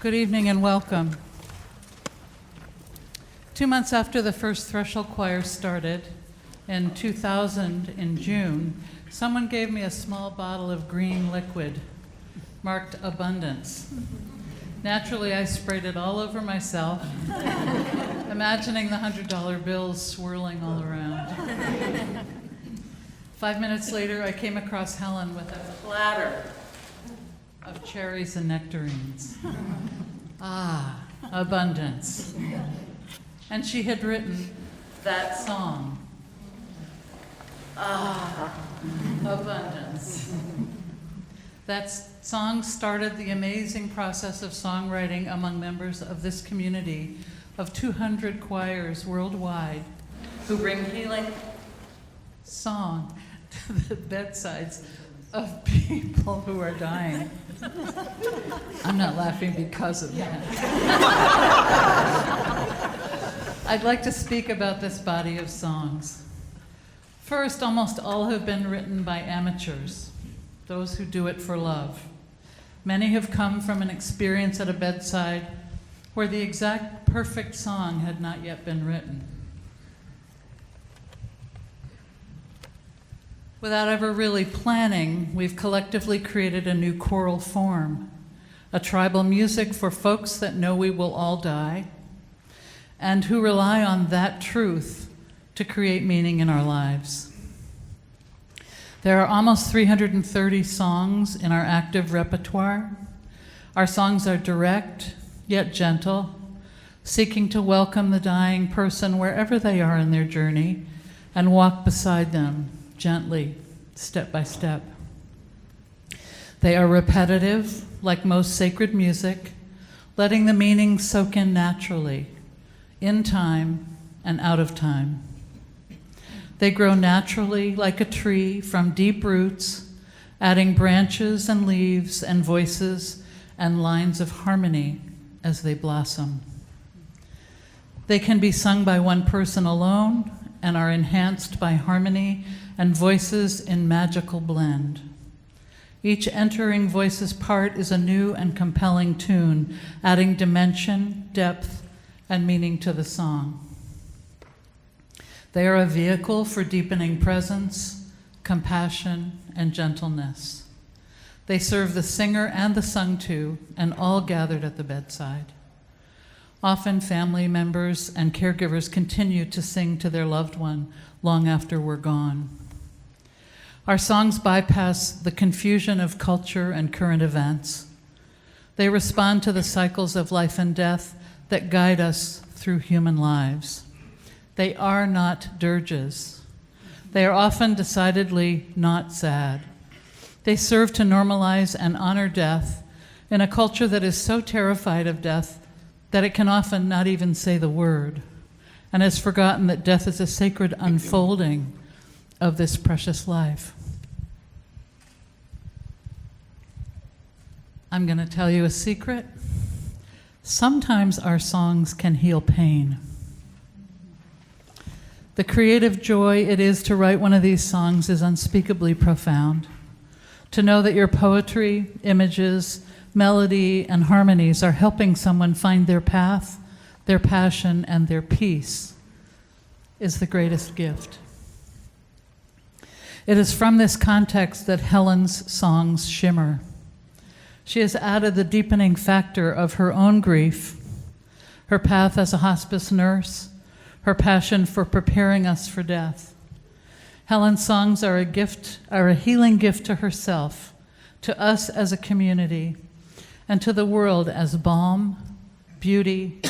Good evening and welcome. 2 months after the first Threshold Choir started, in 2000 in June, someone gave me a small bottle of green liquid marked Abundance. Naturally, I sprayed it all over myself, imagining the $100 bills swirling all around. 5 minutes later, I came across Helen with a platter of cherries and nectarines. Ah, abundance. And she had written that song. Ah, abundance. That song started the amazing process of songwriting among members of this community of 200 choirs worldwide who bring healing song to the bedsides of people who are dying. I'm not laughing because of that. I'd like to speak about this body of songs. First, almost all have been written by amateurs, those who do it for love. Many have come from an experience at a bedside where the exact perfect song had not yet been written. Without ever really planning, we've collectively created a new choral form, a tribal music for folks that know we will all die and who rely on that truth to create meaning in our lives. There are almost 330 songs in our active repertoire. Our songs are direct, yet gentle, seeking to welcome the dying person wherever they are in their journey and walk beside them gently, step by step. They are repetitive, like most sacred music, letting the meaning soak in naturally, in time and out of time. They grow naturally like a tree from deep roots, adding branches and leaves and voices and lines of harmony as they blossom. They can be sung by one person alone and are enhanced by harmony and voices in magical blend. Each entering voice's part is a new and compelling tune, adding dimension, depth, and meaning to the song. They are a vehicle for deepening presence, compassion, and gentleness. They serve the singer and the sung to, and all gathered at the bedside. Often family members and caregivers continue to sing to their loved one long after we're gone. Our songs bypass the confusion of culture and current events. They respond to the cycles of life and death that guide us through human lives. They are not dirges. They are often decidedly not sad. They serve to normalize and honor death in a culture that is so terrified of death that it can often not even say the word, and has forgotten that death is a sacred unfolding of this precious life. I'm going to tell you a secret. Sometimes our songs can heal pain. The creative joy it is to write one of these songs is unspeakably profound. To know that your poetry, images, melody, and harmonies are helping someone find their path, their passion, and their peace is the greatest gift. It is from this context that Helen's songs shimmer. She has added the deepening factor of her own grief, her path as a hospice nurse, her passion for preparing us for death. Helen's songs are a healing gift to herself, to us as a community, and to the world as balm, beauty,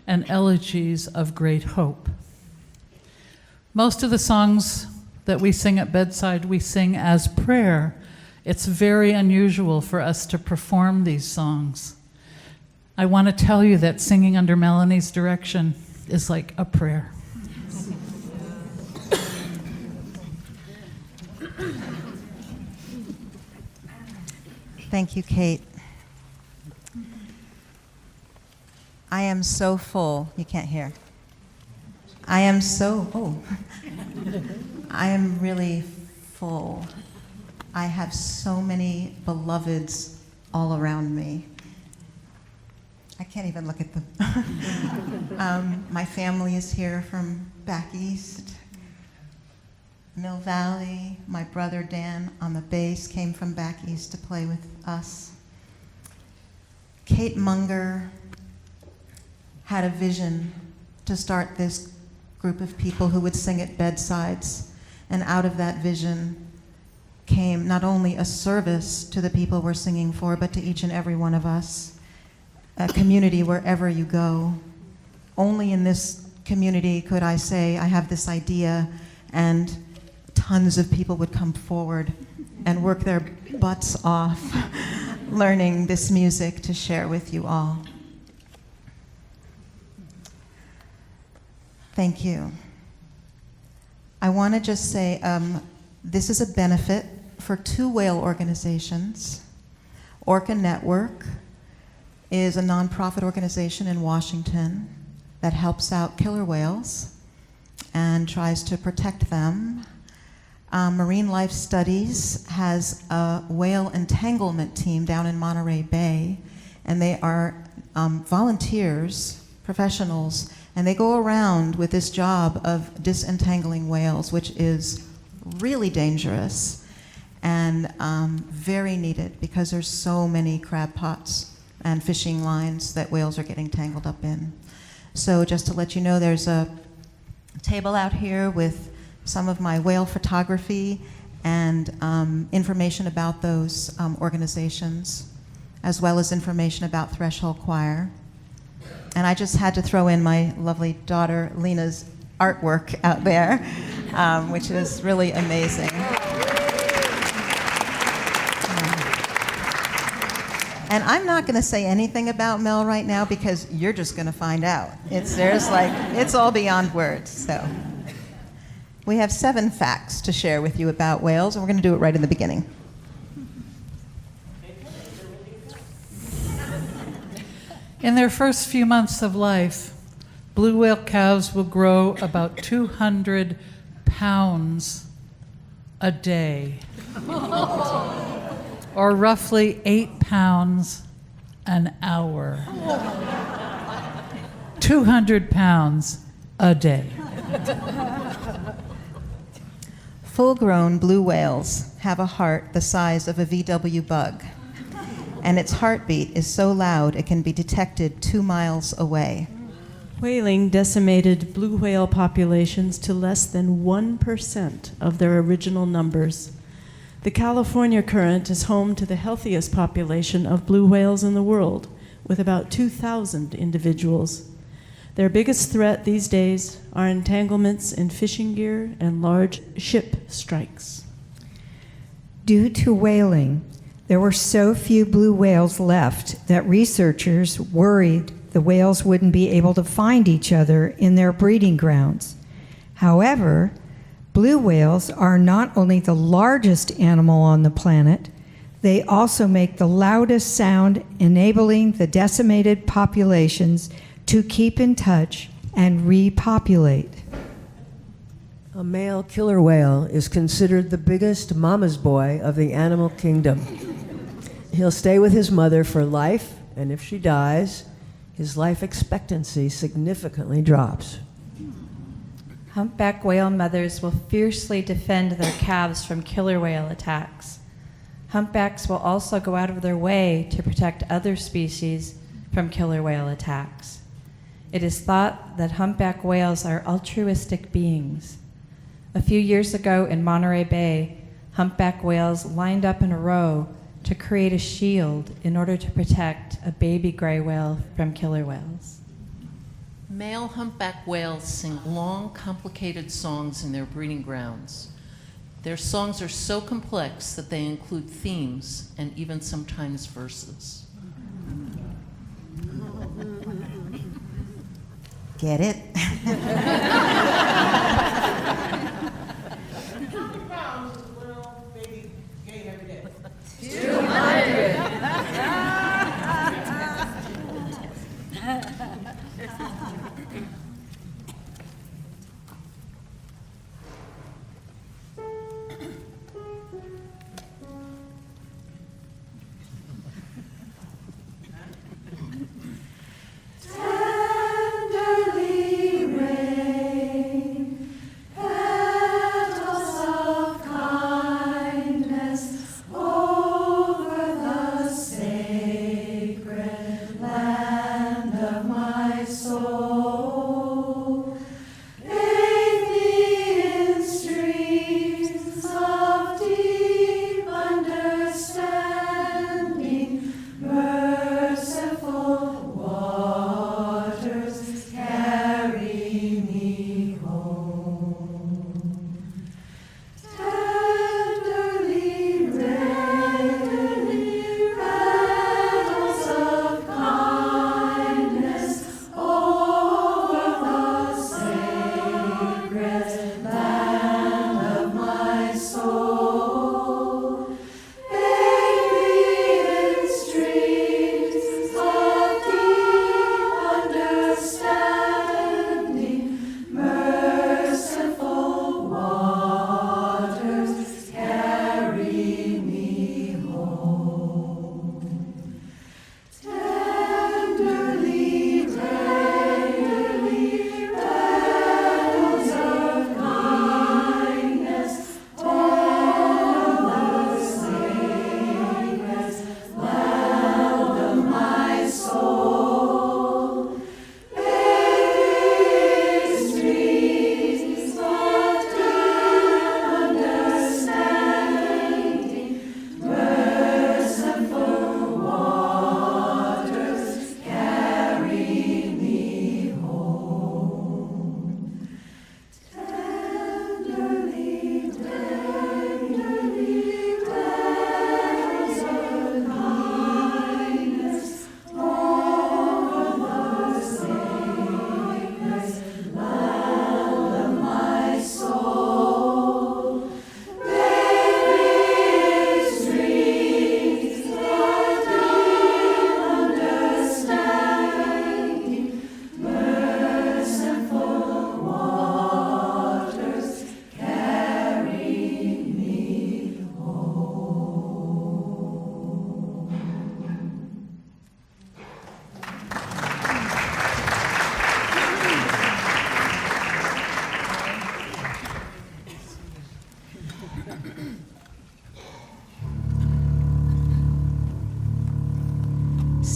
and elegies of great hope. Most of the songs that we sing at bedside, we sing as prayer. It's very unusual for us to perform these songs. I want to tell you that singing under Melanie's direction is like a prayer. Thank you, Kate. I am so full. You can't hear. I am really full. I have so many beloveds all around me. I can't even look at them. My family is here from back east. Mill Valley. My brother Dan on the bass came from back east to play with us. Kate Munger had a vision to start this group of people who would sing at bedsides, and out of that vision came not only a service to the people we're singing for, but to each and every one of us, a community wherever you go. Only in this community could I say, I have this idea, and tons of people would come forward and work their butts off learning this music to share with you all. Thank you. I want to just say this is a benefit for two whale organizations. Orca Network is a nonprofit organization in Washington that helps out killer whales and tries to protect them. Marine Life Studies has a whale entanglement team down in Monterey Bay, and they are volunteers, professionals, and they go around with this job of disentangling whales, which is really dangerous and very needed because there's so many crab pots and fishing lines that whales are getting tangled up in. So just to let you know, there's a table out here with some of my whale photography and information about those organizations, as well as information about Threshold Choir. And I just had to throw in my lovely daughter Lena's artwork out there, which is really amazing. And I'm not going to say anything about Mel right now because you're just going to find out. It's all beyond words. So we have 7 facts to share with you about whales, and we're going to do it right in the beginning. In their first few months of life, blue whale calves will grow about 200 pounds a day, or roughly 8 pounds an hour. 200 pounds a day. Full-grown blue whales have a heart the size of a VW bug, and its heartbeat is so loud it can be detected 2 miles away. Whaling decimated blue whale populations to less than 1% of their original numbers. The California current is home to the healthiest population of blue whales in the world, with about 2,000 individuals. Their biggest threat these days are entanglements in fishing gear and large ship strikes. Due to whaling, there were so few blue whales left that researchers worried the whales wouldn't be able to find each other in their breeding grounds. However, blue whales are not only the largest animal on the planet, they also make the loudest sound, enabling the decimated populations to keep in touch and repopulate. A male killer whale is considered the biggest mama's boy of the animal kingdom. He'll stay with his mother for life, and if she dies, his life expectancy significantly drops. Humpback whale mothers will fiercely defend their calves from killer whale attacks. Humpbacks will also go out of their way to protect other species from killer whale attacks. It is thought that humpback whales are altruistic beings. A few years ago in Monterey Bay, humpback whales lined up in a row to create a shield in order to protect a baby gray whale from killer whales. Male humpback whales sing long, complicated songs in their breeding grounds. Their songs are so complex that they include themes and even sometimes verses. Get it? Of my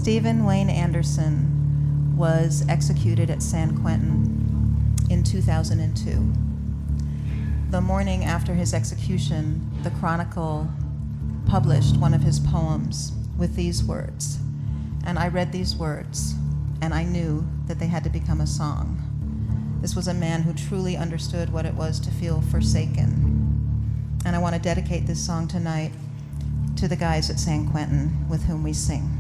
Stephen Wayne Anderson was executed at San Quentin in 2002. The morning after his execution, the Chronicle published one of his poems with these words. And I read these words, and I knew that they had to become a song. This was a man who truly understood what it was to feel forsaken. And I want to dedicate this song tonight to the guys at San Quentin with whom we sing.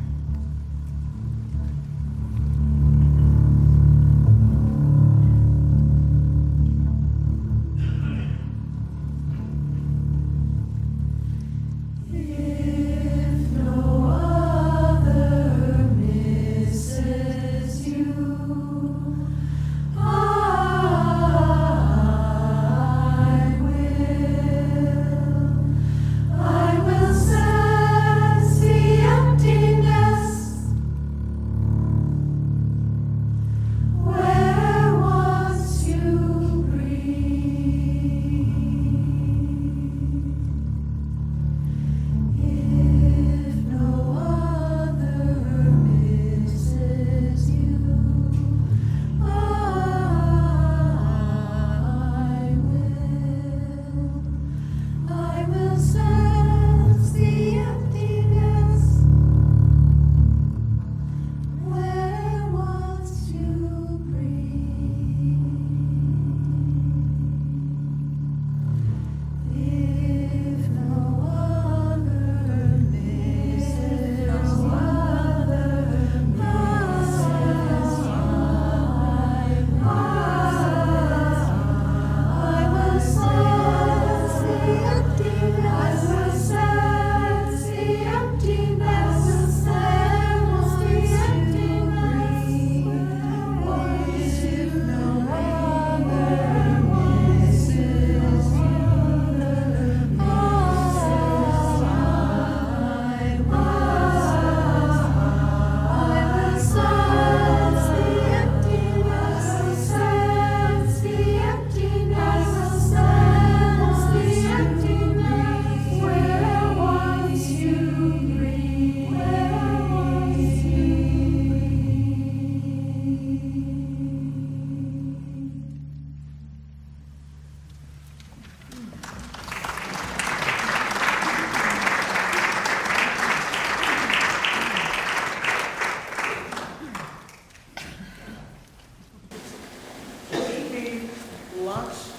Lots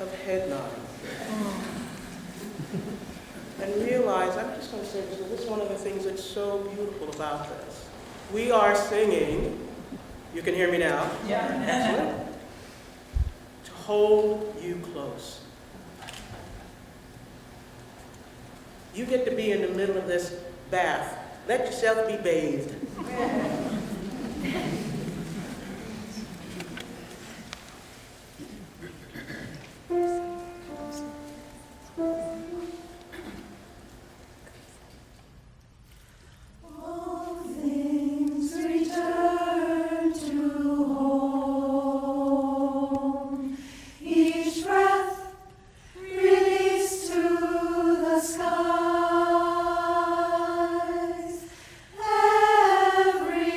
of head nodding. And realize, I'm just going to say this is one of the things that's so beautiful about this. We are singing, you can hear me now? Yeah. Excellent. To hold you close. You get to be in the middle of this bath. Let yourself be bathed. Every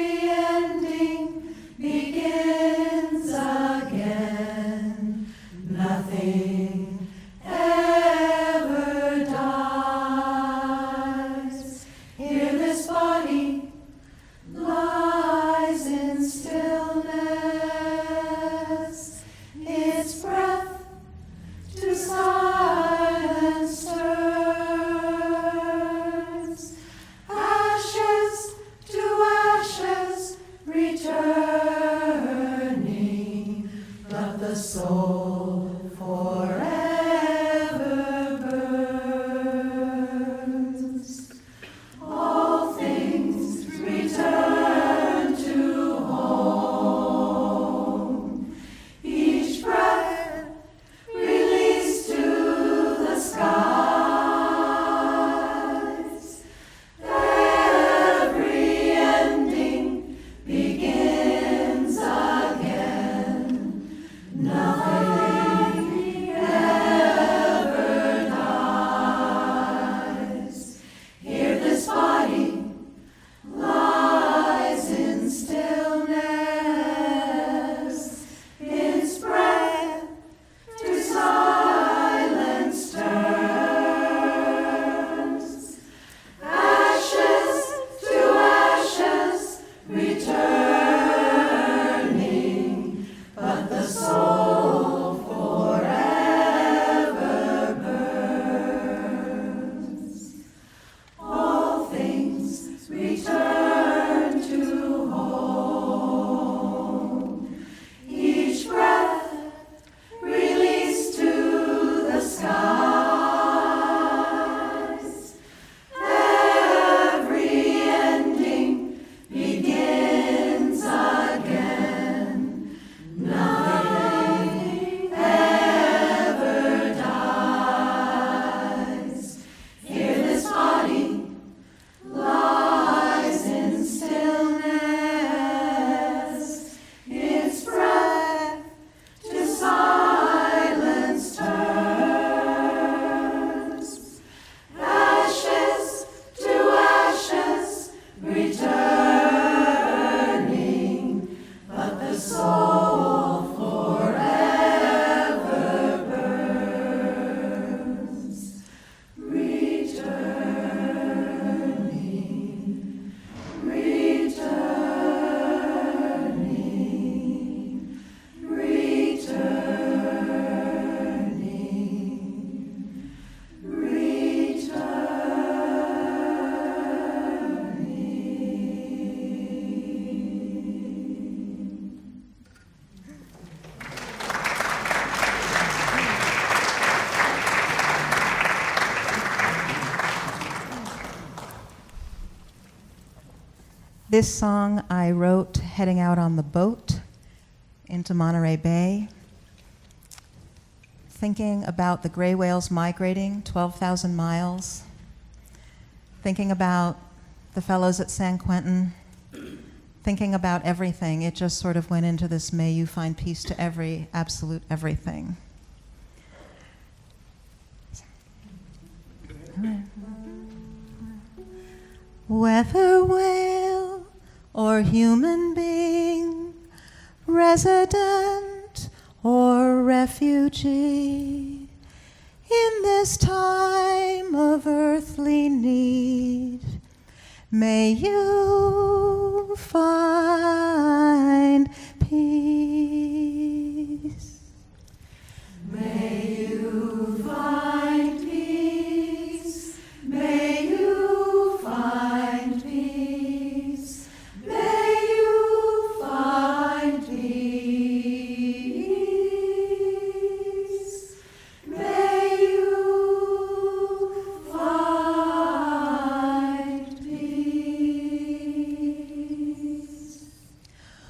This song I wrote heading out on the boat into Monterey Bay, thinking about the gray whales migrating 12,000 miles, thinking about the fellows at San Quentin, thinking about everything. It just sort of went into this, may you find peace to every, absolute everything. Whether whale or human being, resident or refugee, in this time of earthly need, may you find peace. May you find peace. May you find peace. May you find peace. May you find peace.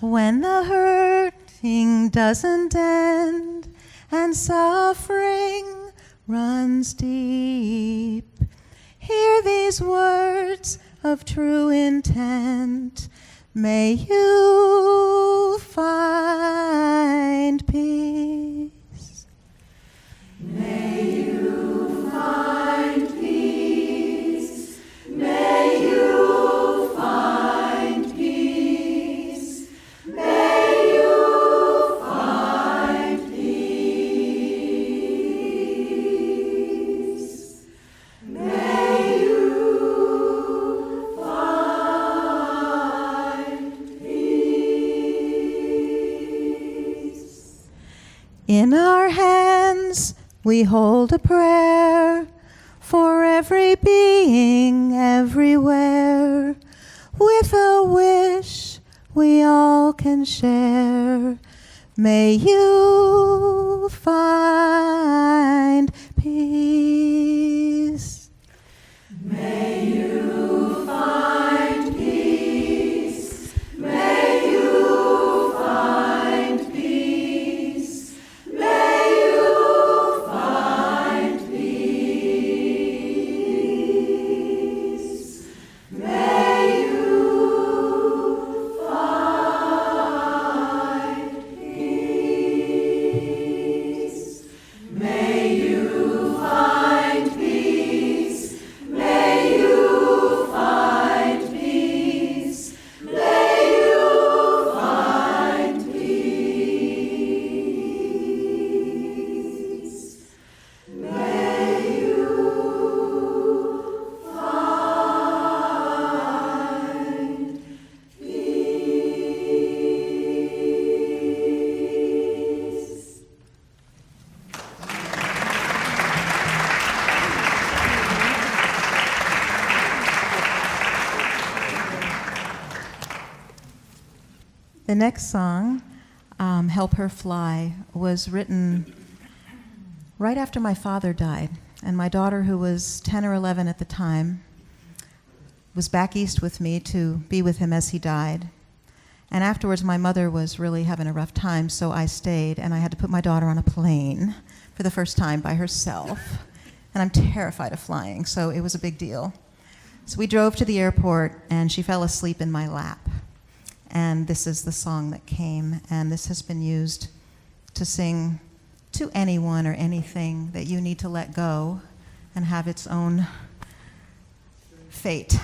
When the hurting doesn't end and suffering runs deep, hear these words of true intent. May you find peace. May you find peace. May you find peace. May you find peace. May you find peace. In our hands we hold a prayer for every being everywhere, with a wish we all can share. May you find peace. May you find peace. May you find peace. May you find peace. May you find peace. May you find peace. May you find peace. May you find peace. May you find peace. The next song, Help Her Fly, was written right after my father died. And my daughter, who was 10 or 11 at the time, was back east with me to be with him as he died. And afterwards, my mother was really having a rough time, so I stayed, and I had to put my daughter on a plane for the first time by herself. And I'm terrified of flying, so it was a big deal. So we drove to the airport, and she fell asleep in my lap. And this is the song that came, and this has been used to sing to anyone or anything that you need to let go and have its own fate.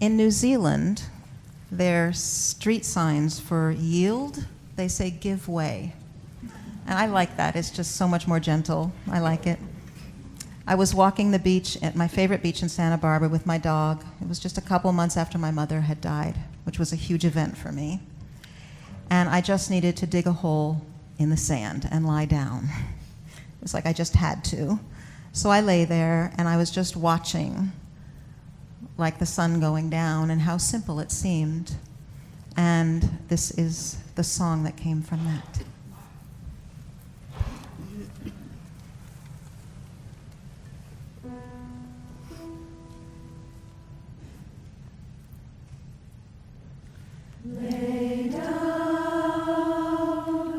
In New Zealand, their street signs for yield, they say give way. And I like that. It's just so much more gentle. I like it. I was walking the beach at my favorite beach in Santa Barbara with my dog. It was just a couple months after my mother had died, which was a huge event for me. And I just needed to dig a hole in the sand and lie down. It was like I just had to. So I lay there and I was just watching, like the sun going down, and how simple it seemed. And this is the song that came from that. Lay down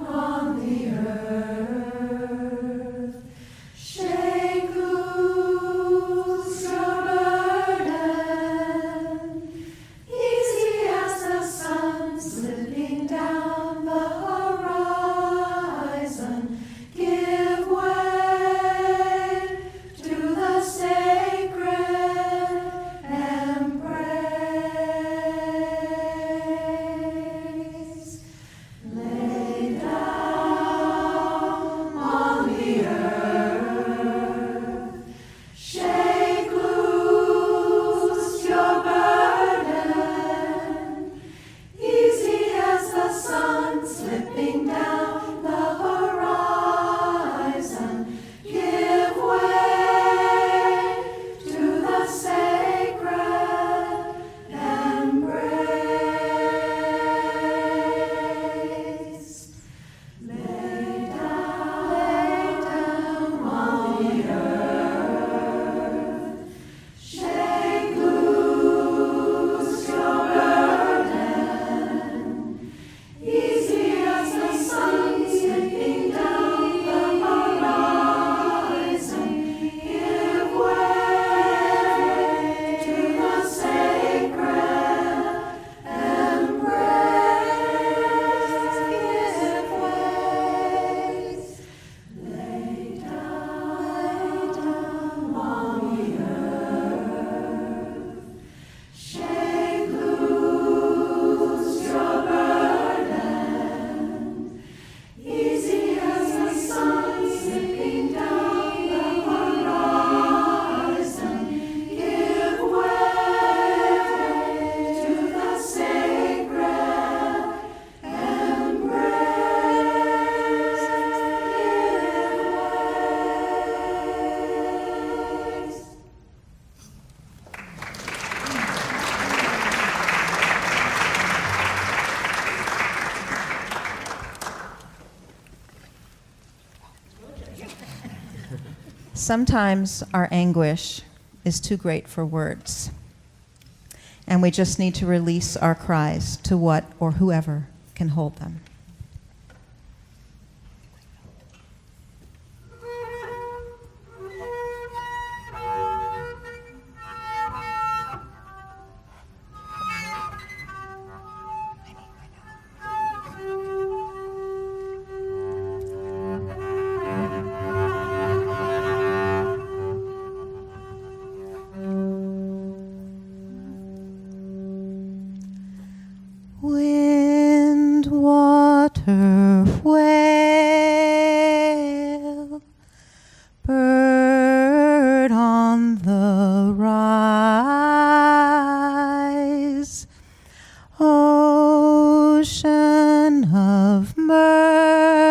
on the earth, shake loose your burden, easy as the sun slipping down the horizon. Give way to the sacred embrace. Lay down on the earth, shake loose your burden, easy as the sun slipping down the horizon. Give way to the sacred embrace. Lay down on the earth, shake loose your burden, easy as the sun slipping down the horizon. Give way to the sacred embrace. Give way. Lay down on the earth, shake loose your burden, easy as the sun slipping down the horizon. Give way to the sacred embrace. Sometimes our anguish is too great for words, and we just need to release our cries to what or whoever can hold them. Wind, water, whale, bird on the rise, ocean of mercy,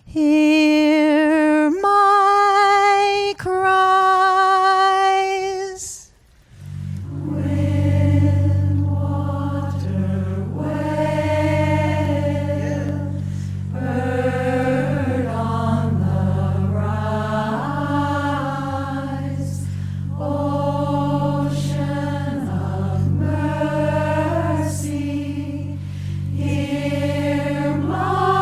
hear my cries. Wind, water, whale, bird on the rise, ocean of mercy, hear my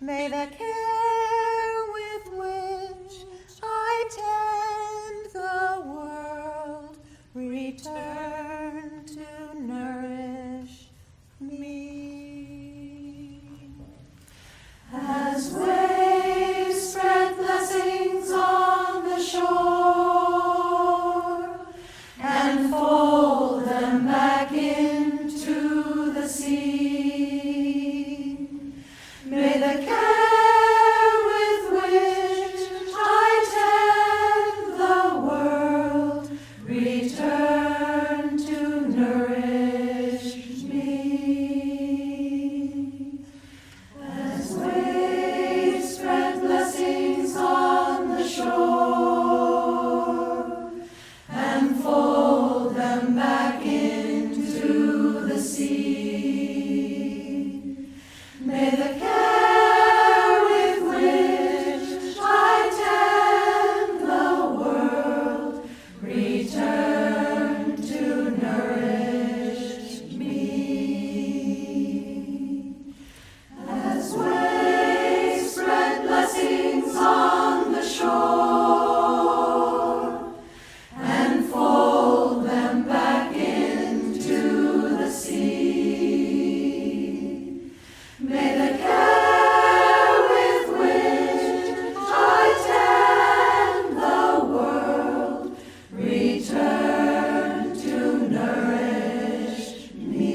May the care with which I tend the world return to nourish me. As waves spread blessings on the shore and fold them back into the sea, may the care with which I tend the world return to nourish me. As waves spread blessings on the shore and fold them back into the sea, may the care with which I tend the world return to nourish me. As waves spread blessings on the shore and fold them back into the sea, may the care with which I tend the world return to nourish me.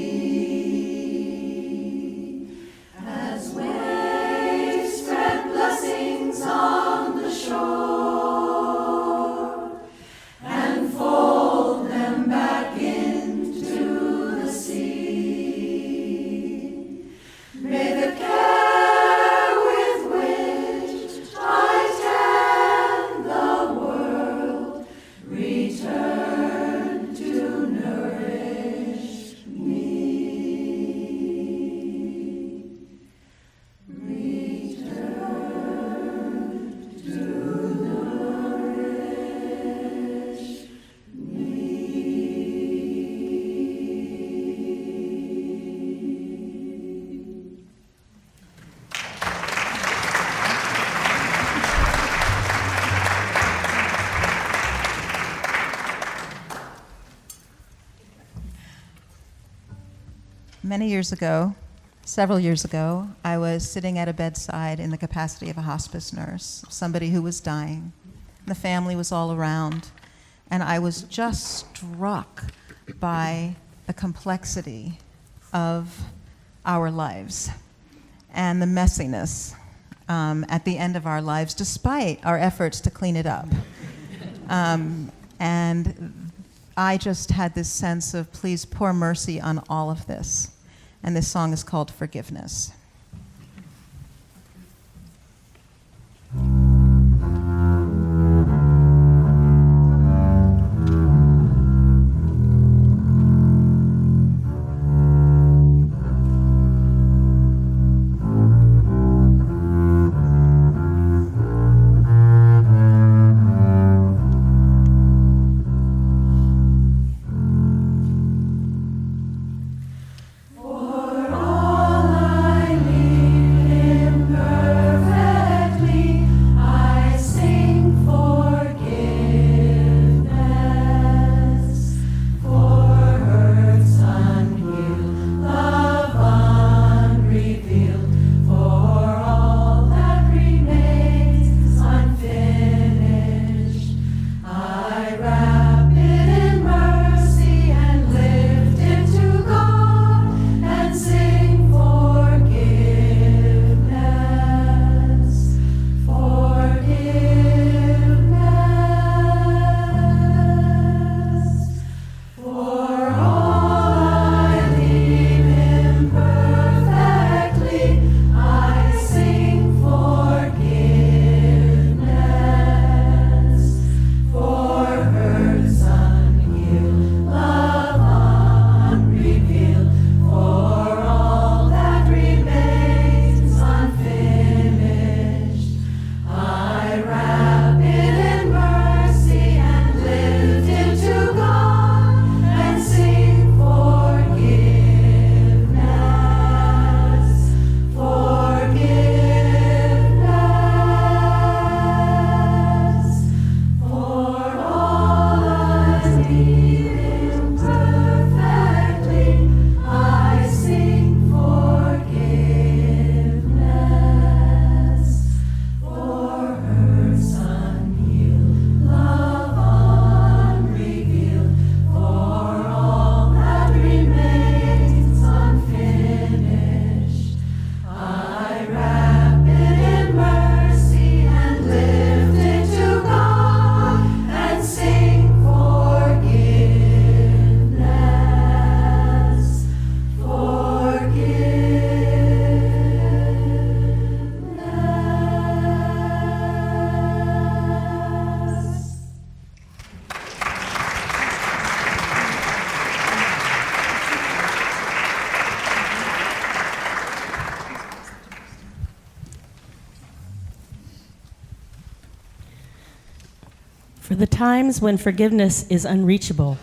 As waves spread blessings on the shore and fold them back into the sea, may the care with which I tend the world return to nourish me. Return to nourish me. Many years ago, several years ago, I was sitting at a bedside in the capacity of a hospice nurse, somebody who was dying. The family was all around, and I was just struck by the complexity of our lives and the messiness at the end of our lives, despite our efforts to clean it up. And I just had this sense of, please pour mercy on all of this. And this song is called Forgiveness. For all I For the times when forgiveness is unreachable,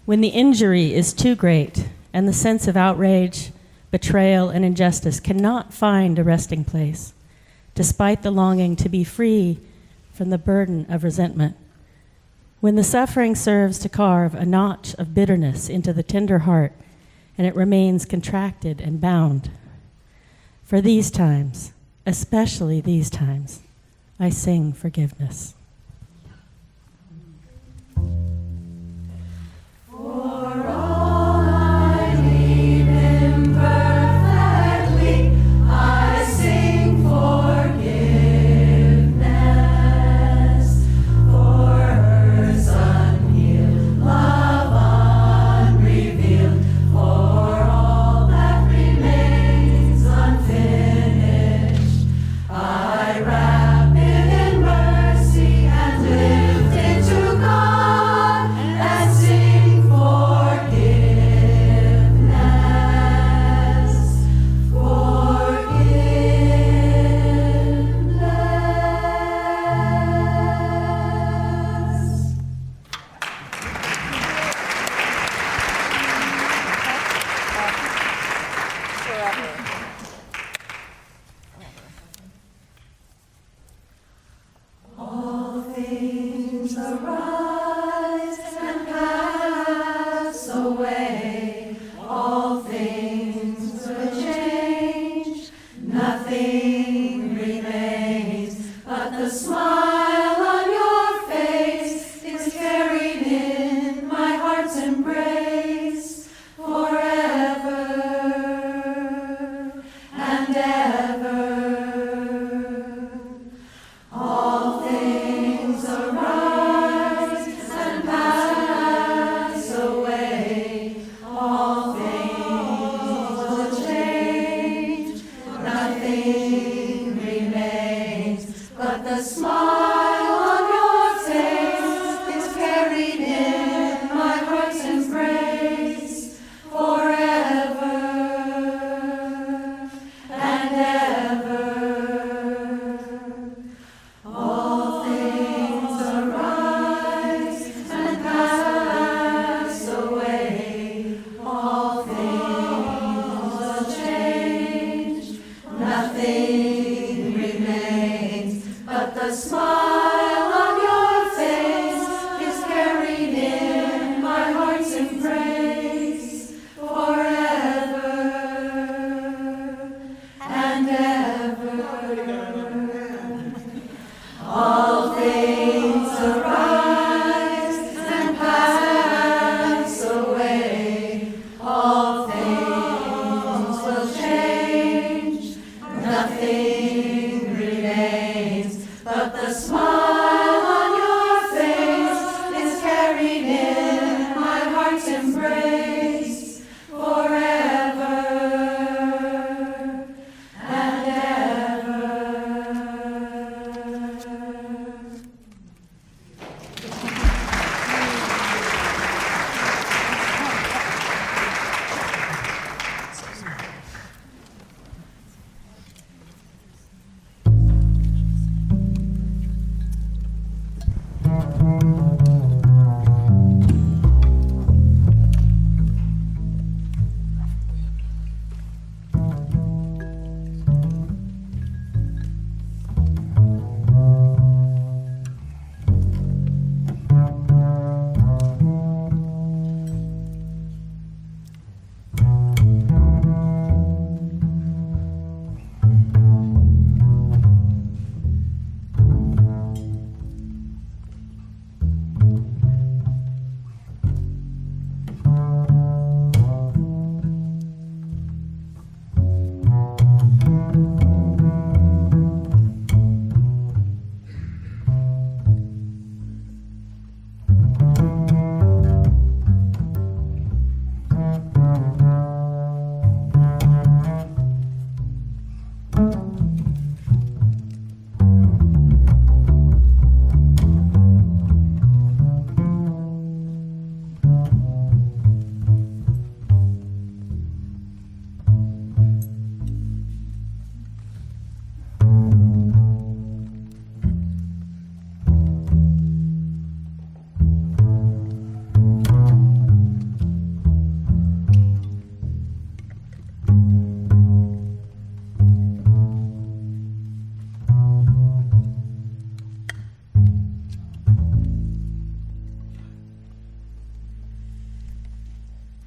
when the injury is too great, and the sense of outrage, betrayal, and injustice cannot find a resting place, despite the longing to be free from the burden of resentment. When the suffering serves to carve a notch of bitterness into the tender heart, and it remains contracted and bound. For these times, especially these times, I sing forgiveness. I wrap it in mercy.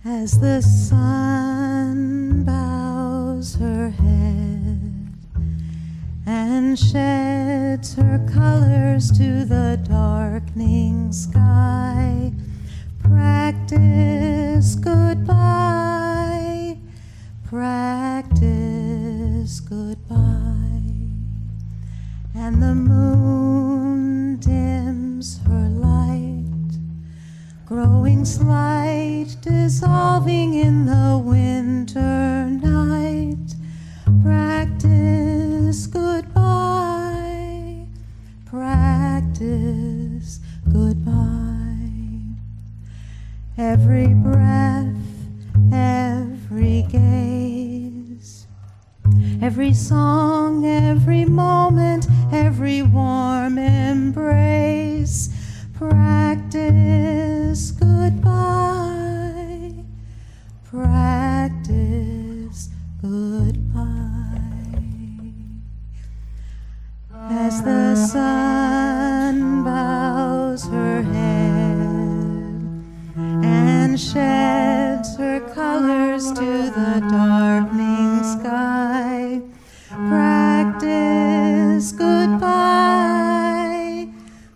As the sun bows her head and sheds her colors to the darkening sky, practice goodbye, practice goodbye. And the moon dims her light, growing slight, dissolving in the winter night. Practice goodbye, practice goodbye. Every breath, every gaze, every song, every moment, every warm embrace. Practice goodbye, practice goodbye. As the sun bows her head and sheds her colors to the darkening sky, practice goodbye,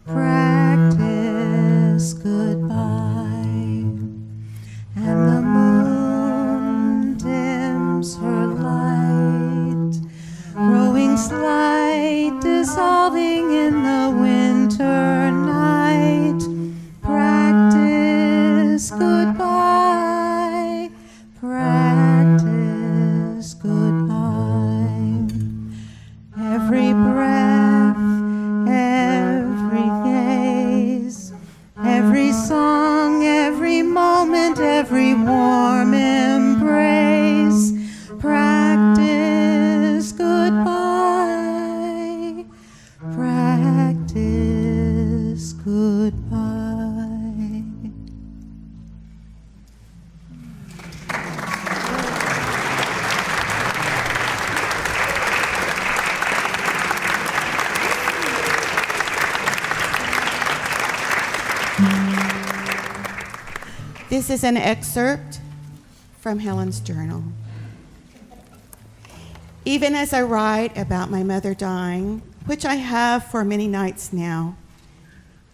practice goodbye. And the moon dims her light, growing slight, dissolving in the winter night. Practice goodbye, practice goodbye. Every breath, every gaze, every song, every moment, every warm embrace. Practice goodbye, practice goodbye. This is an excerpt from Helen's journal. Even as I write about my mother dying, which I have for many nights now,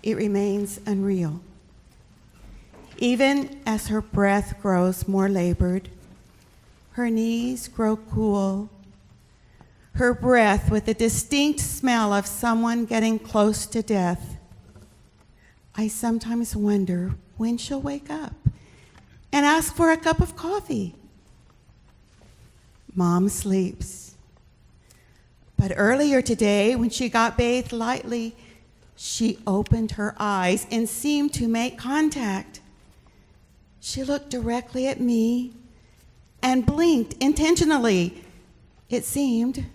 it remains unreal. Even as her breath grows more labored, her knees grow cool, her breath with the distinct smell of someone getting close to death, I sometimes wonder when she'll wake up and ask for a cup of coffee. Mom sleeps. But earlier today, when she got bathed lightly, she opened her eyes and seemed to make contact. She looked directly at me and blinked intentionally, it seemed,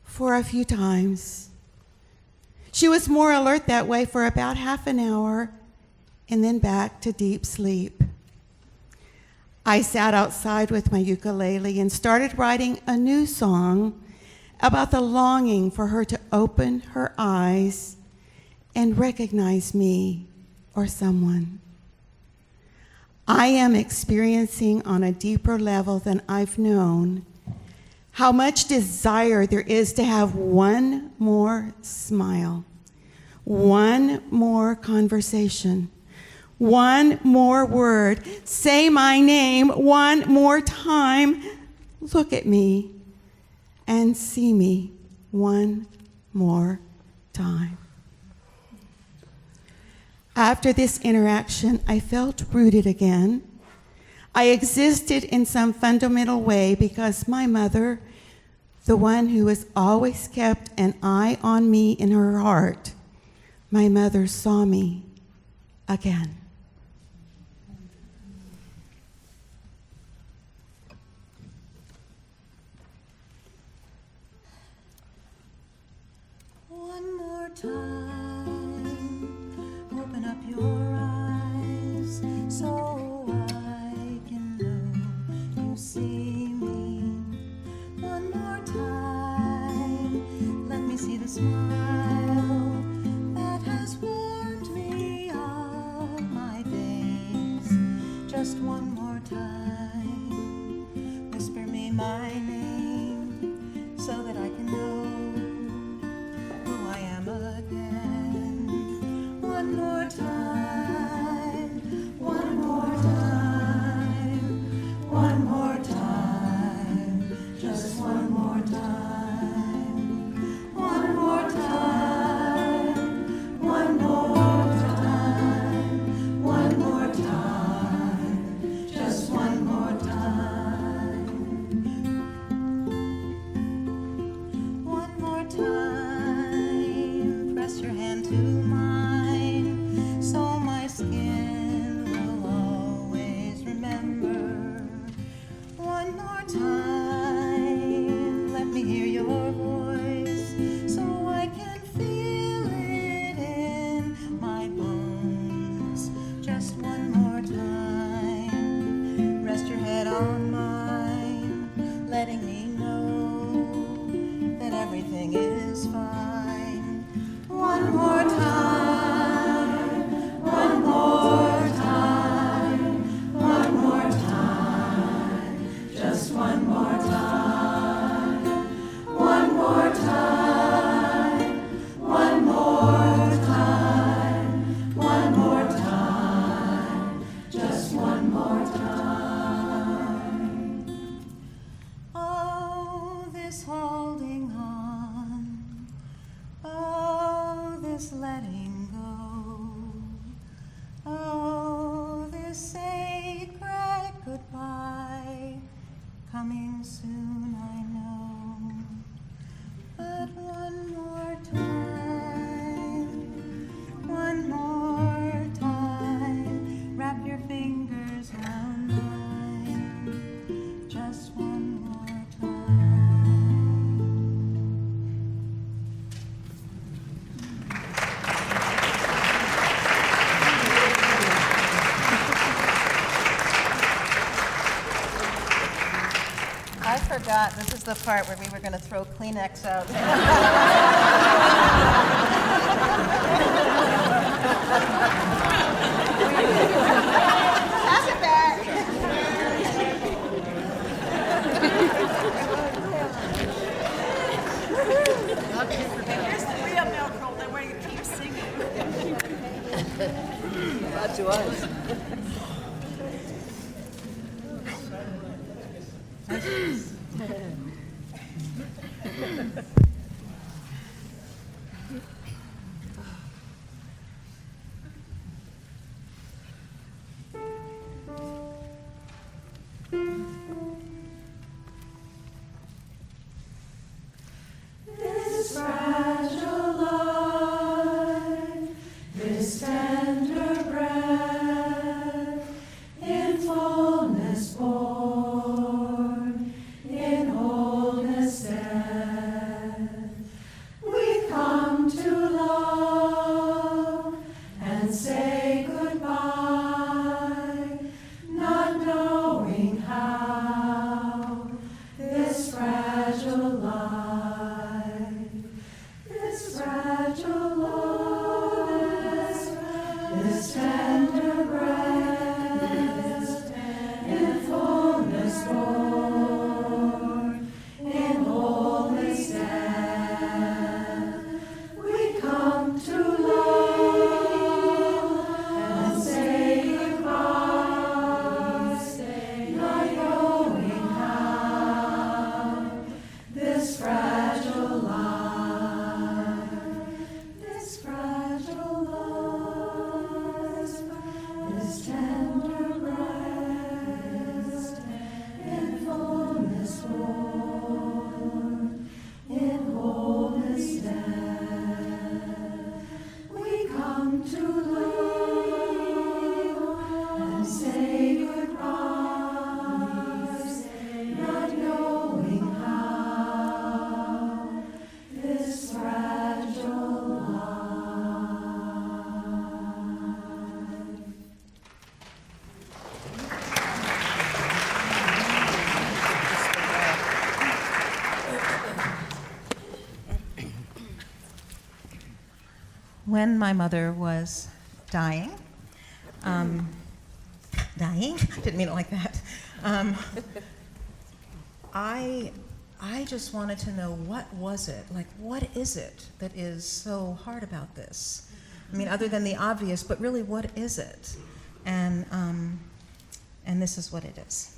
for a few times. She was more alert that way for about half an hour and then back to deep sleep. I sat outside with my ukulele and started writing a new song about the longing for her to open her eyes and recognize me or someone. I am experiencing on a deeper level than I've known how much desire there is to have one more smile, one more conversation, one more word, say my name one more time, look at me and see me one more time. After this interaction, I felt rooted again. I existed in some fundamental way because my mother, the one who has always kept an eye on me in her heart, my mother saw me again. One more time, open up your eyes so I can know you see me. One more time, let me see the smile that has warmed me all my days. Just one more time. forgot. This is the part where we were going to throw Kleenex out. Pass it back. Here's the real milk roll, then where you keep singing. Not to us. This fragile life, this tender breath, in fullness born, in wholeness dead, we come to love and say goodbye, not knowing how this fragile life, this fragile life, this tender breast, in fullness born, in wholeness dead, we come to love and say goodbye, not knowing how this fragile life, this fragile life, this tender breast, in fullness born, in wholeness dead, we come to love and say goodbye, not knowing how this fragile life. When my mother was dying, didn't mean it like that. I just wanted to know, what was it? Like, what is it that is so hard about this? I mean, other than the obvious, but really, what is it? And this is what it is.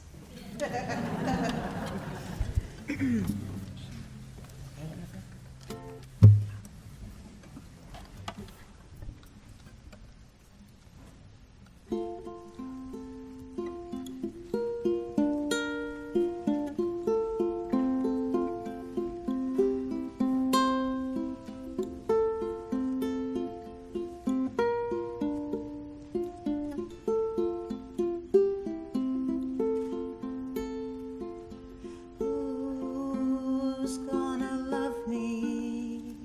Who's gonna love me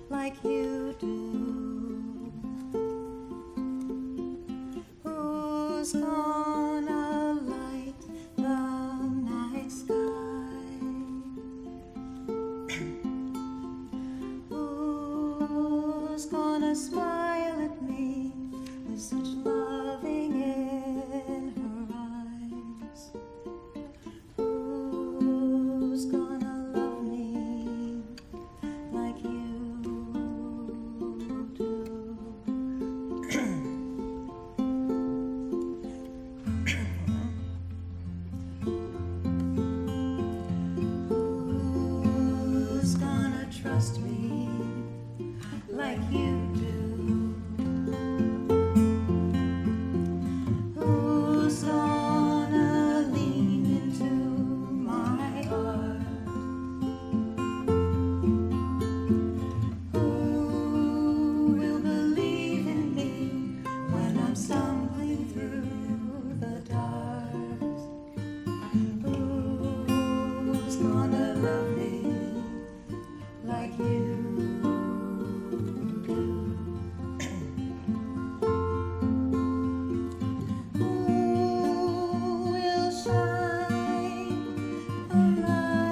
like you do? Who's gonna light the night sky? Who's gonna smile at me with such loving in her eyes? Who's gonna love me like you do? Who's gonna trust me like you do? Who's gonna lean into my heart? Who will believe in me when I'm stumbling through the dark? Who's gonna love me like you do? Who will shine a light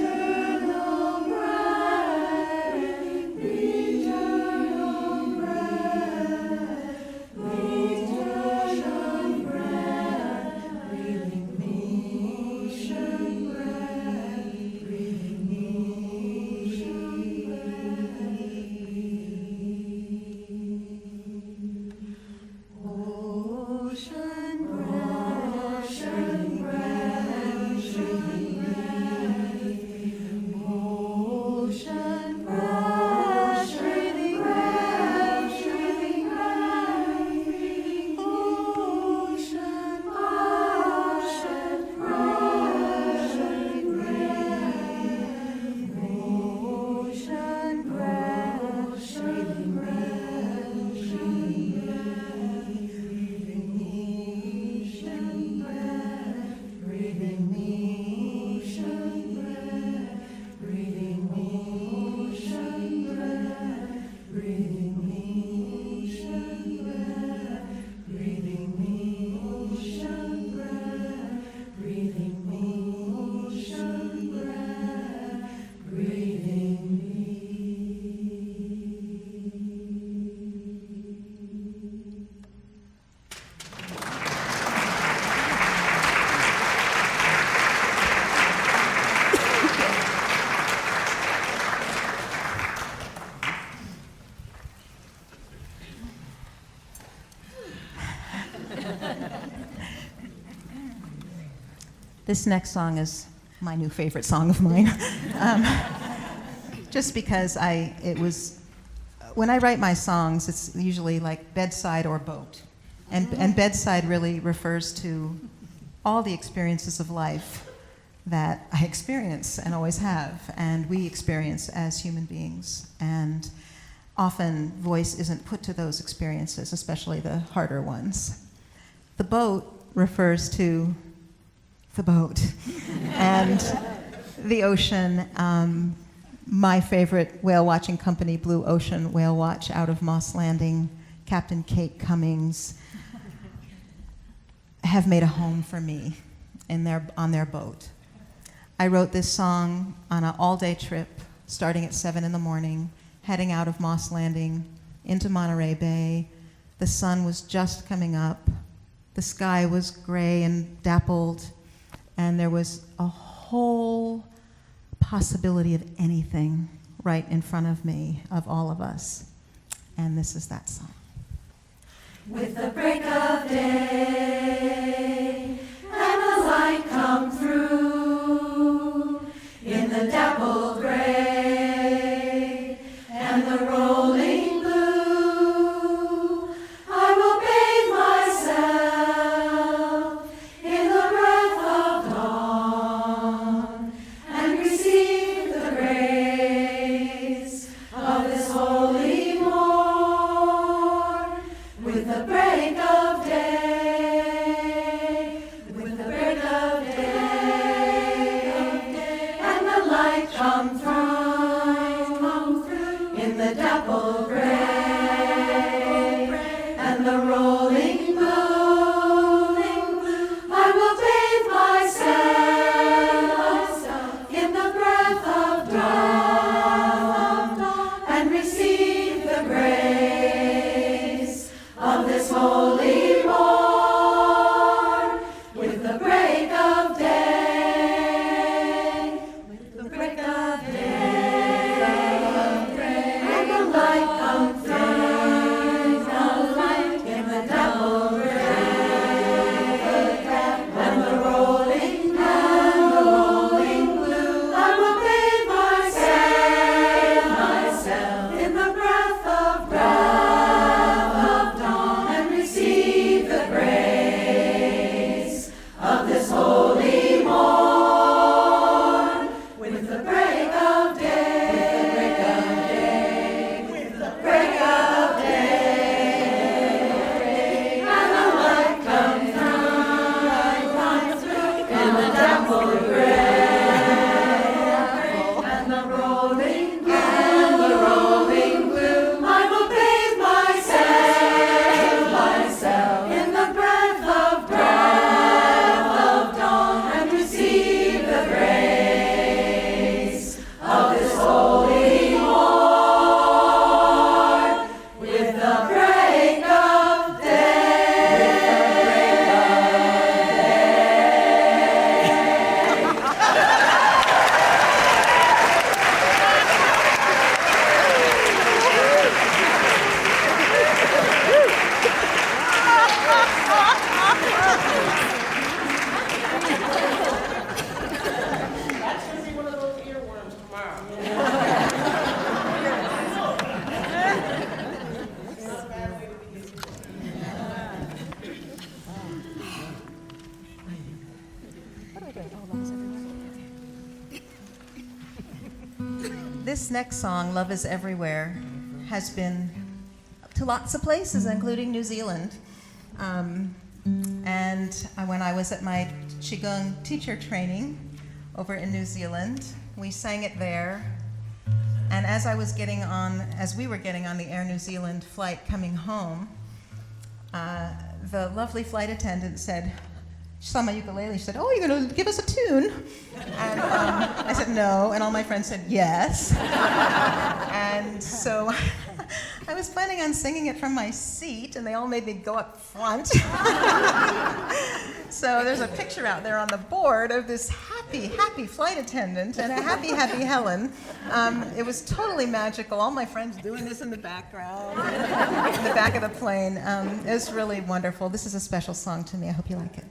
This next song is my new favorite song of mine. Just because when I write my songs, it's usually like bedside or boat. And bedside really refers to all the experiences of life that I experience and always have, and we experience as human beings. And often voice isn't put to those experiences, especially the harder ones. The boat refers to the boat and the ocean. My favorite whale watching company, Blue Ocean Whale Watch, out of Moss Landing, Captain Kate Cummings, have made a home for me on their boat. I wrote this song on an all-day trip, starting at 7 in the morning, heading out of Moss Landing into Monterey Bay. The sun was just coming up. The sky was gray and dappled, and there was a whole possibility of anything right in front of me, of all of us. And this is that song. With the break of day and the light come through in the dappled gray and the rolling blue, I will bathe myself in the breath of dawn and receive the grace of this holy morn. With the break of day, with the break of day, and the light come through in the dappled gray and the rolling blue, I will bathe myself in the breath of dawn and receive the grace of this holy morn. With the break of day, with the break of day, and the light come through in the dappled gray and the rolling blue, I will bathe myself in the breath of dawn and receive the grace of this holy morn. With the break of day, with the break of day, and the light come through in the dappled gray and the rolling blue, I will bathe myself in the breath of dawn and receive the grace of this holy morn. With the break of That's gonna be one of those earworms tomorrow. It's not a bad way to begin. This next song, Love is Everywhere, has been to lots of places, including New Zealand. And when I was at my Qigong teacher training over in New Zealand, we sang it there. And as we were getting on the Air New Zealand flight coming home, the lovely flight attendant said, she saw my ukulele, she said, "Oh, you're going to give us a tune?" And I said, "No," and all my friends said, "Yes." And so I was planning on singing it from my seat, and they all made me go up front. So there's a picture out there on the board of this happy, happy flight attendant and a happy, happy Helen. It was totally magical. All my friends doing this in the background, in the back of the plane. It was really wonderful. This is a special song to me. I hope you like it.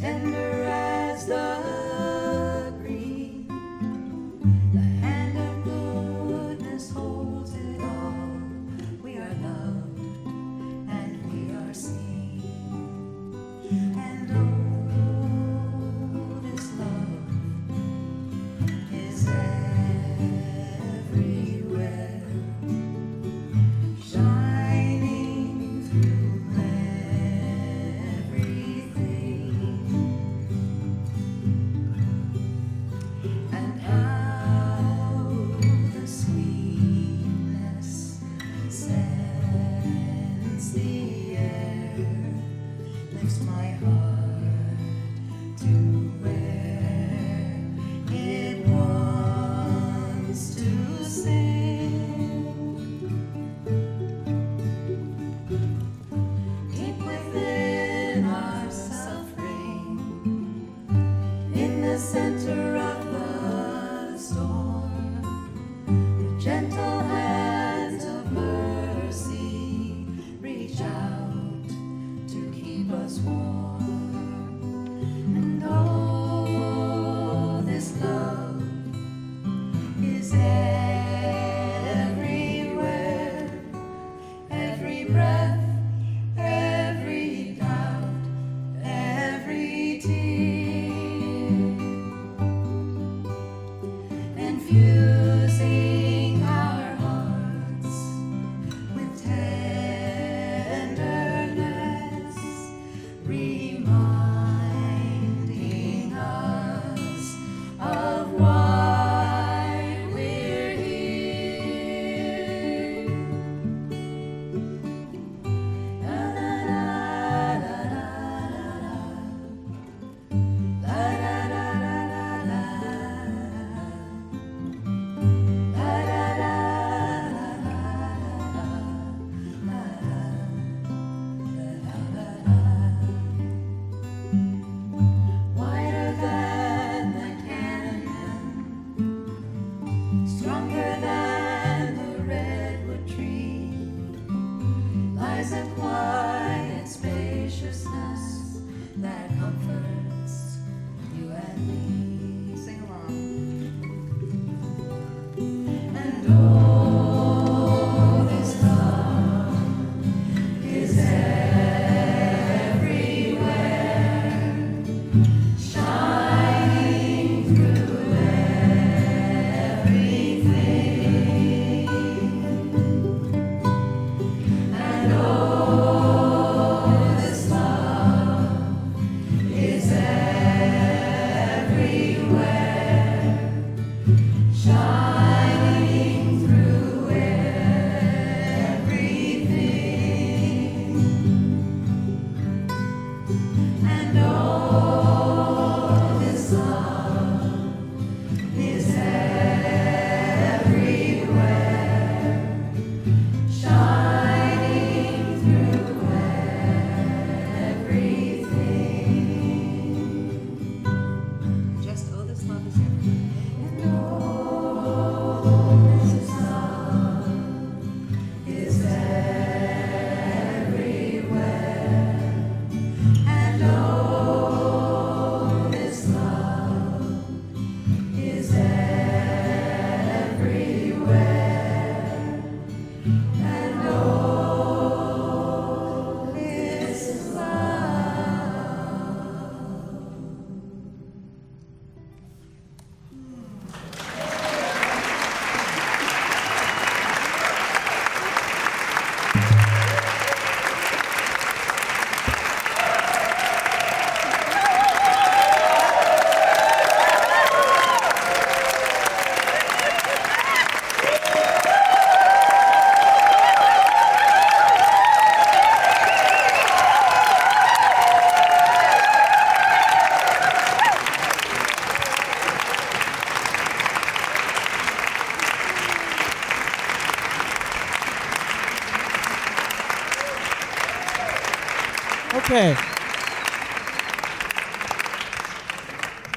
tender as the green. The hand of goodness holds it all. We are loved and we are seen. And oh, this love is everywhere, shining through everything. And how the sweetness scents the air, lifts my heart to where it wants to sing. Deep within our suffering, in the center of the storm, the gentle hands of mercy reach out to keep us warm. And oh, this love is everywhere, every breath, every doubt, every tear, infusing our hearts with tenderness, reminding us of why we're here. La la la la la la la la la la wider than the canyon, stronger than the redwood tree, lies a quiet spaciousness that comforts you and me. Sing along. And oh, this love is everywhere, shining through everything. And oh, this love is everywhere, shining through everything. And oh, this love is everywhere, shining through everything. Just oh, this love is everywhere. And oh, this love is everywhere. And oh, this love is everywhere. And oh, this Okay.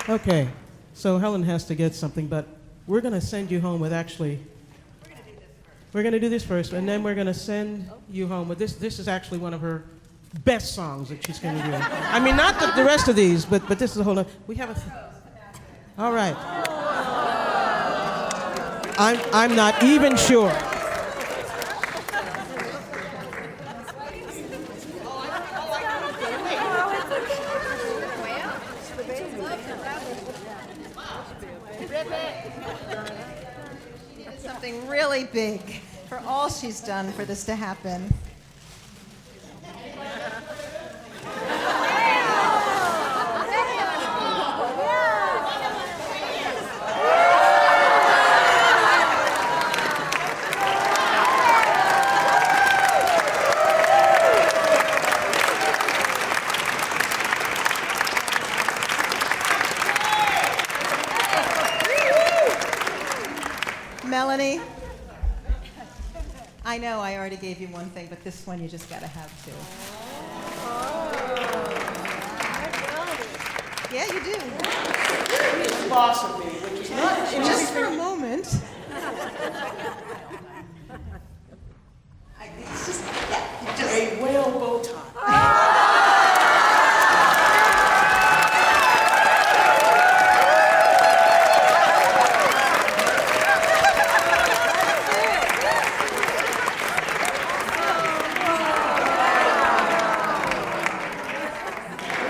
Okay, so Helen has to get something, but we're going to send you home with actually. We're going to do this first, and then we're going to send you home with this. This is actually one of her best songs that she's going to do. I mean, not the rest of these, but this is a whole other. We have a. All right. I'm not even sure. Something really big for all she's done for this to happen. Melanie, I know I already gave you one thing, but this one you just gotta have too. Yeah, you do. She's the boss of me, which is not Just for a moment. It's just, a whale bow tie.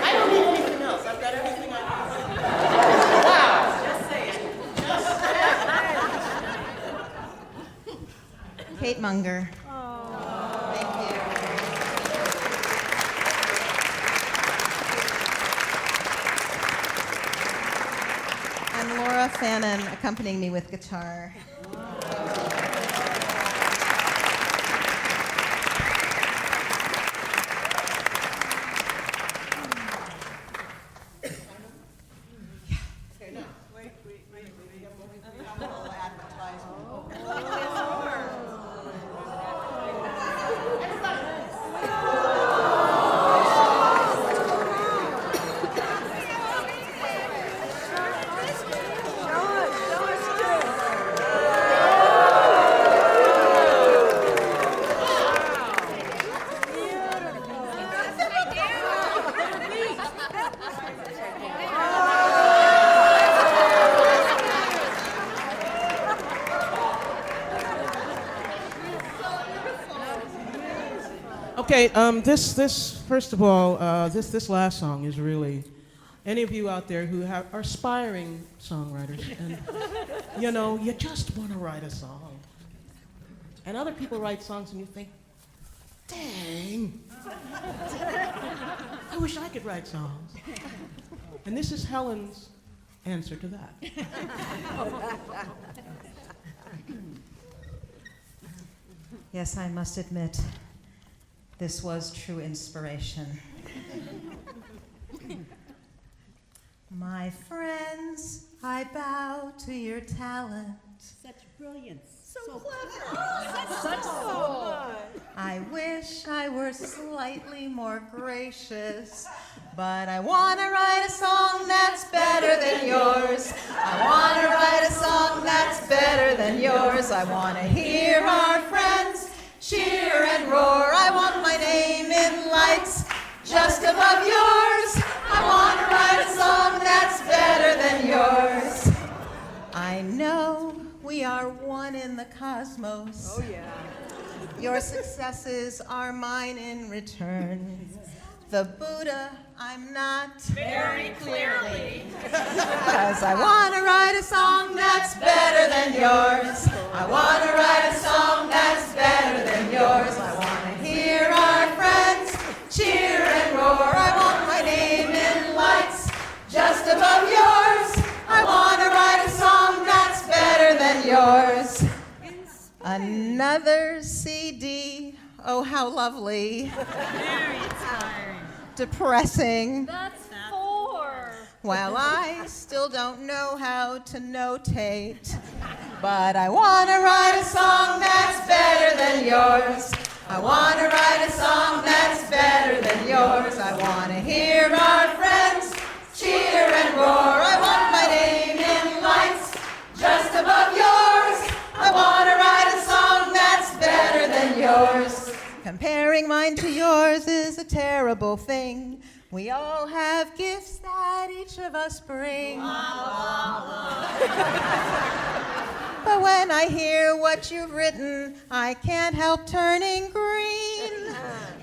I don't need anything else. I've got everything I need. Wow. Just saying. Kate Munger. Thank you. And Laura Fannin accompanying me with guitar. Okay, this first of all, this last song is really, any of you out there who are aspiring songwriters, and you just want to write a song, and other people write songs, and you think, dang, I wish I could write songs, and this is Helen's answer to that. Yes, I must admit, this was true inspiration. My friends, I bow to your talent. Such brilliance. So clever. Such soul. I wish I were slightly more gracious, but I want to write a song that's better than yours. I want to write a song that's better than yours. I want to hear our friends cheer and roar. I want my name in lights just above yours. I want to write a song that's better than yours. I know we are one in the cosmos. Oh, yeah. Your successes are mine in return. The Buddha, I'm not. Very clearly. Because I want to write a song that's better than yours. I want to write a song that's better than yours. I want to hear our friends cheer and roar. I want my name in lights just above yours. I want to write a song that's better than yours. Another CD. Oh, how lovely. Very inspiring. Depressing. That's 4. Well, I still don't know how to notate, but I want to write a song that's better than yours. I want to write a song that's better than yours. I want to hear our friends cheer and roar. I want my name in lights just above yours. I want to write a song that's better than yours. Comparing mine to yours is a terrible thing. We all have gifts that each of us bring. But when I hear what you've written, I can't help turning green.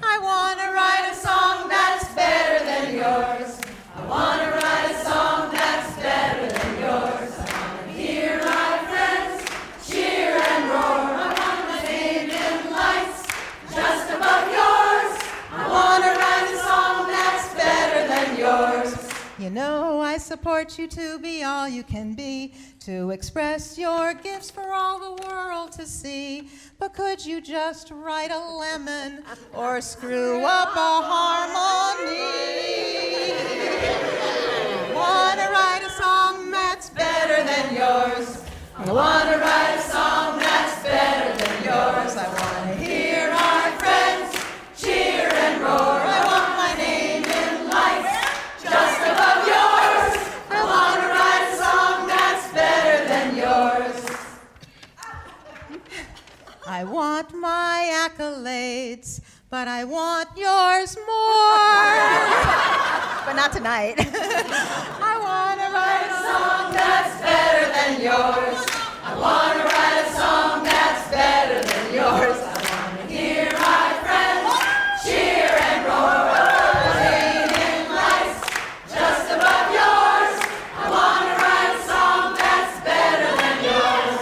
I want to write a song that's better than yours. I want to write a song that's better than yours. I want to hear my friends cheer and roar. I want my name in lights just above yours. I want to write a song that's better than yours. You know I support you to be all you can be, to express your gifts for all the world to see. But could you just write a lemon or screw up a harmony? I want to write a song that's better than yours. I want to write a song that's better than yours. I want to hear our friends cheer and roar. I want my name in lights just above yours. I want to write a song that's better than yours. I want my accolades, but I want yours more. But not tonight. I want to write a song that's better than yours. I want to write a song that's better than yours. I want to hear my friends cheer and roar. I want my name in lights just above yours. I want to write a song that's better than yours.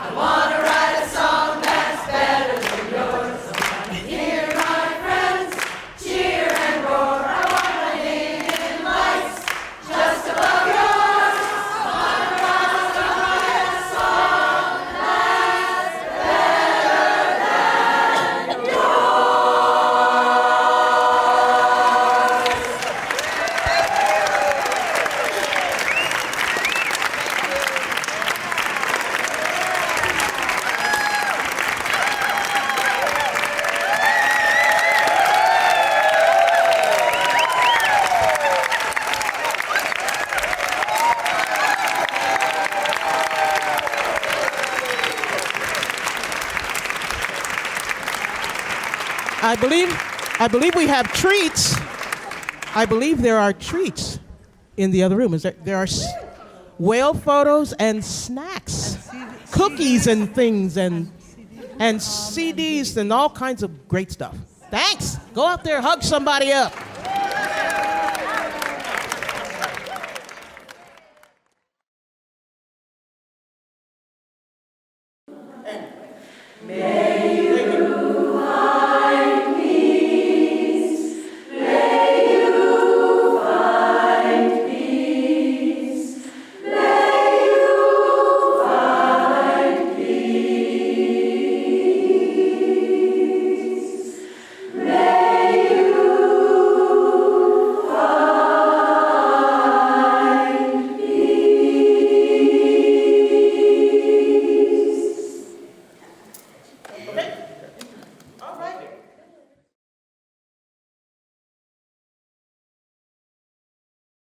I want to write a song that's better than yours. I want to hear my friends cheer and roar. I want my name in lights just above yours. I want to write a song that's better than I believe we have treats. I believe there are treats in the other room. There are whale photos and snacks, cookies and things, and CDs and all kinds of great stuff. Thanks. Go out there, hug somebody up.